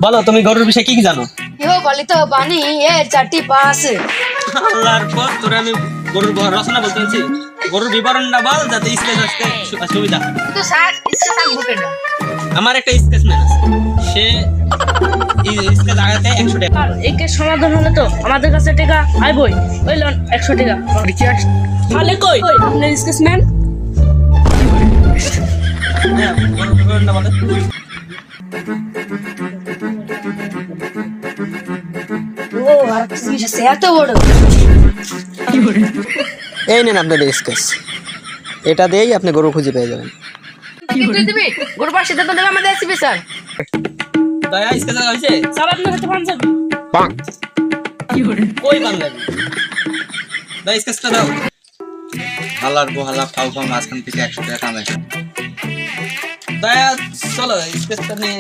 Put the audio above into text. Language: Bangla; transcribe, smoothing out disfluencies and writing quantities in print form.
বলো তুমি গরুর বিষয়ে কি কি জানো? ইহো বলি তো বানি এর 4টি পা আছে। আল্লাহর পর তোরে আমি গরুর রচনা বলতে বলছি, গরুর বিবরণটা বল যাতে স্কেচ আসতে সুবিধা হয়। কিন্তু স্যার ইসকা থাকবো কেন? আমার একটা স্কেচম্যান আছে, সে স্কেচ আগাতে 100 টাকা। আর একে সমাধান হলে তো আমাদের কাছে টাকা আইবই। ওই লোন 100 টাকা রিচার্জ তাহলে কই আপনার স্কেচম্যান? হ্যাঁ, গরুর বিবরণটা বলে। ও আর কিছু আছে এত বড়। এই নেন আপনাদের স্কেচ, এটা দিয়েই আপনি গরু খুঁজে পেয়ে যাবেন। কি তুই দিবি? গরুবার সিদ্ধান্ত নেবে আমাদের এসপি স্যার। দয়া স্কেচ আগা হয়েছে? স্যার আপনার হাতে পাঞ্জাবি কই বাংলাবি? দয়া স্কেচটা দাও। হালার বহালা ফাউ ফাউ মাঝখান থেকে 100 টাকা কামাই। দয়া চলো স্কেচটা নিয়ে